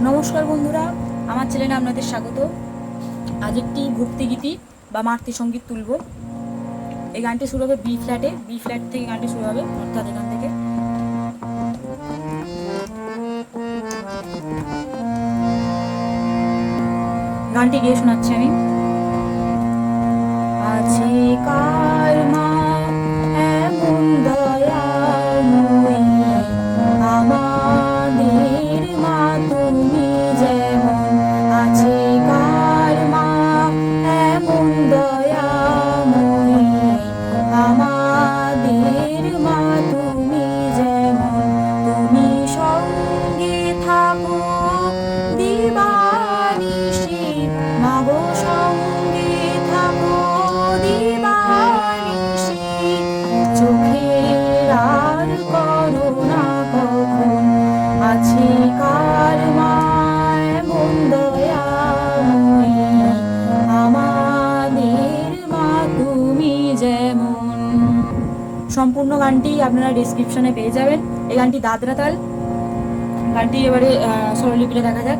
নমস্কার বন্ধুরা, আমার চ্যানেলে আপনাদের স্বাগত। আজ একটি ভক্তিগীতি বা মাতৃ সঙ্গীত তুলব। এই গানটি শুরু হবে বি ফ্ল্যাটে। বি ফ্ল্যাট থেকে গানটি শুরু হবে, অর্থাৎ এখান থেকে। গানটি গিয়ে শোনাচ্ছি আমি। আছে কার মা এমন দয়াময়ী, আমাদের মা তুমি যেমন। আছে কার মা এমন দয়াময়ী, আমাদের মা তুমি যেমন। তুমি সঙ্গে থাকো দিবানিশি, মাগো সঙ্গে থাকো দিবানিশি। চোখের আর করো না কখন, আছে কার মা এমন দয়াময়ী, আমাদের মা তুমি যেমন। সম্পূর্ণ গানটি আপনারা ডেসক্রিপশনে পেয়ে যাবেন। এই গানটি দাদরা তাল। গানটি এবারে স্বরলিপিটা দেখা যাক।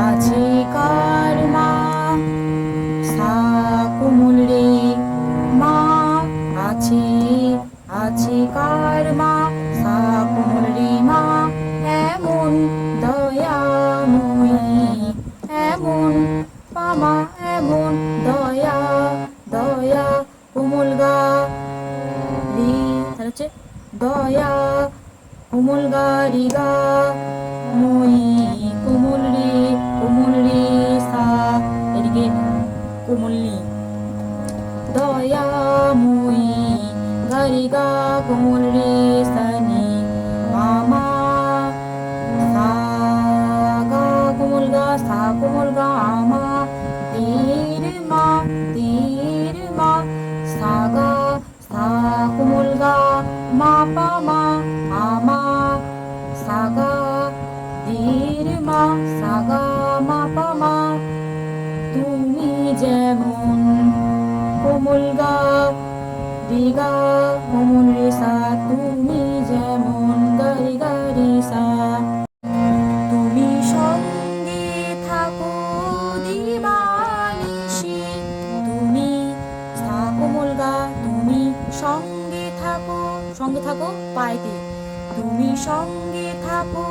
আছে কার মা সা কোমল রে মা, আছে আছে কার মা সা কোমল রে মা, এমন দয়াময়ী, এমন পামা, এমন দয়া দয়া কোমল গা রে, তাহলে হচ্ছে দয়া কোমল গা রে গা মই, কোমল রে সা, এদিকে কোমলি দয়াময়ী গা রে গা কোমল রে সানি, মামা সা গা কোমল গা সা কোমল গা আমা, দের মা সা গা সা কোমল গা মা পা মা আমা, সা গা দের মা সা গা মা পা মা। তুমি যেমন কোমল গা রে গা কোমল রে সা, তুমি যেমন গা রে গা রে সা। তুমি সঙ্গে থাকো দিবানিশি, তুমি সা কোমল গা, তুমি সঙ্গে থাকো, সঙ্গে থাকো পাইতে, তুমি সঙ্গে থাকো,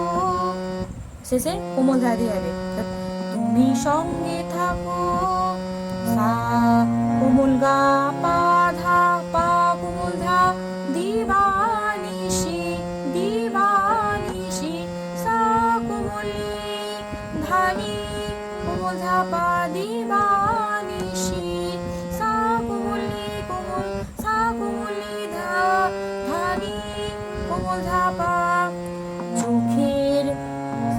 শেষে কোমল ধা দিয়ে যাবে। তুমি সঙ্গে থাকো সা কোমল গা পা ধা পা কোমল ধা দিবানিশি সা কোমলি ধানি কোমল ধা পা দিবানিশি, সা কোমলি কোমল সা কোমলি ধা ধানি কোমল ধা পা। চোখের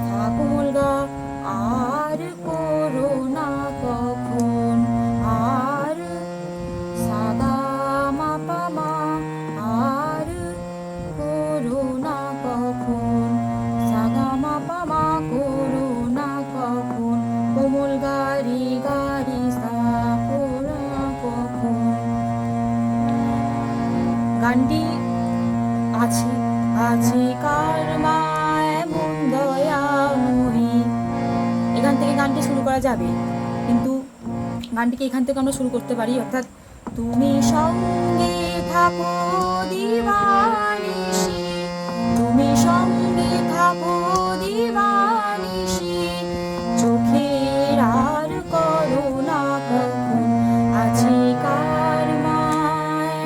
সা কোমল গা আর করো না কখন, আর সা গা মা পা মা, আর করো না কখন, সা গা মা পা মা করো না কখন, কোমল গা রে সা করো না কখন। গানটি আছে আছে কার মা এমন দয়াময়ী, এখান থেকে গানটি শুরু করা যাবে, কিন্তু গানটিকে এখান থেকে আমরা শুরু করতে পারি, অর্থাৎ তুমি সঙ্গে থাকো দিবানিশি, তুমি সঙ্গে থাকো দিবানিশি। চোখের আর করো না কখন, আছে কার মা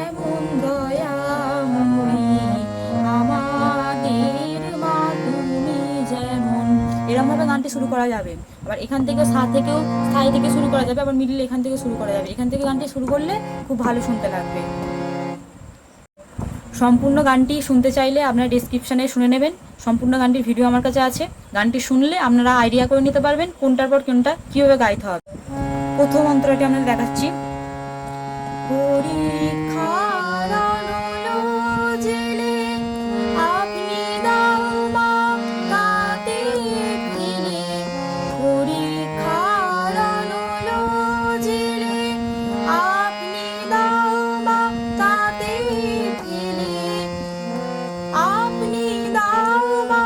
এমন দয়াময়ী, আমাদের মা তুমি যেমন। এরকম ভাবে গানটি শুরু করা যাবে। আবার এখান থেকে সা থেকেও স্থায়ী থেকে শুরু করা যাবে, আবার মিডলে এখান থেকে শুরু করা যাবে। এখান থেকে গানটি শুরু করলে খুব ভালো শুনতে লাগবে। সম্পূর্ণ গানটি শুনতে চাইলে আপনারা ডেসক্রিপশানে শুনে নেবেন। সম্পূর্ণ গানটির ভিডিও আমার কাছে আছে। গানটি শুনলে আপনারা আইডিয়া করে নিতে পারবেন কোনটার পর কোনটা কীভাবে গাইতে হবে। প্রথম অন্তরাটি আপনাদের দেখাচ্ছি। পরীক্ষার আলো জেলে আপনি দাও মা তাতে ফিরে, পরীক্ষার আলো জেলে আপনি দাও মা তাতে ফিরে, আপনি দাও মা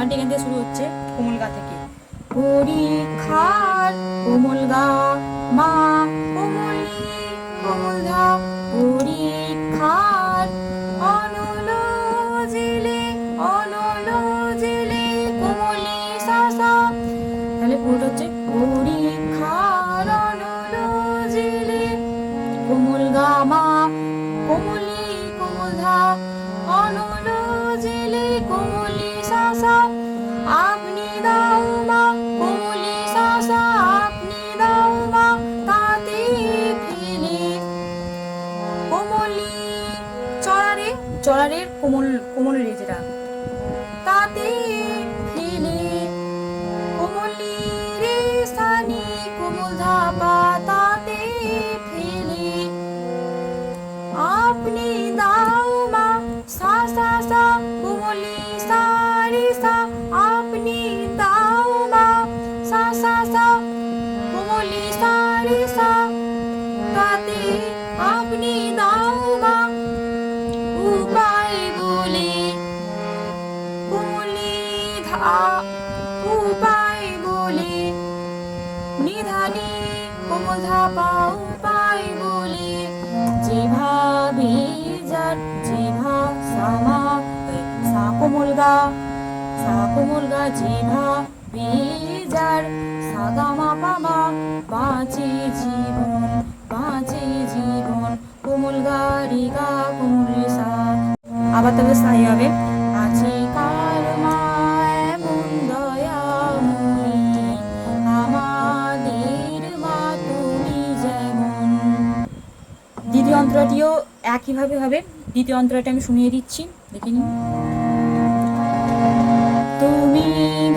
গানটি এখান থেকে শুরু হচ্ছে কোমল গা থেকে। পরীক্ষার কোমল গা মা কোমলি কোমল ধা, পরীক্ষার অনল জেলে কোমলি সাসা। তাহলে পুরোটা হচ্ছে পরীক্ষার অনল জেলে কোমল গা মা কোমলি কোমল ধা, অনল জেলে কোমলি সাসা। আপনি দাও মা কোমলি সাসা, আপনি দাও মা তাতে ফেলে। কোমলি চড়ারের কোমল রে যেটা, তাতে ফেলে। কোমলি রে সানি কোমল ধাপা, তাতে ফেলে। আপনি দাও মা সা সা সা কোমলি সা রে সা, আপনি দাও মা সা সা সা কোমলি সা রে সা, তাতে আপনি দাও মা উপায় বলে। কোমলি ধা উপায় বলে, নিধানি কোমল ধাপা উপায় বলে। যেভাবে যার যেভা সামা সা কোমল গা যেভাবে যার সা গা মা পা মা, বাঁচে জীবন কোমল গা রে গা কোমল রে সা। আবার তবে সাই হবে। আছে কার মা এমন দয়াময়ী, আমাদের মা তুমি যেমন। দ্বিতীয় অন্তরাটিও একইভাবে হবে। দ্বিতীয় অন্তরাটি আমি শুনিয়ে দিচ্ছি, দেখে নিন। তুমি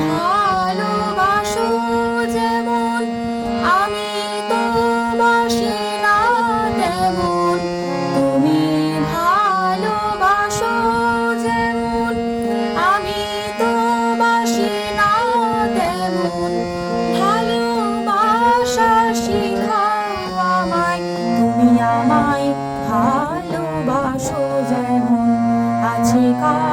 ভালোবাসো যেমন আমি তো বাসি না তেমন, তুমি ভালোবাসো যেমন আমি তো বাসি না তেমন। ভালোবাসা শিখাও আমায়, তুমি আমায় ভালোবাসো যেমন। আছে কার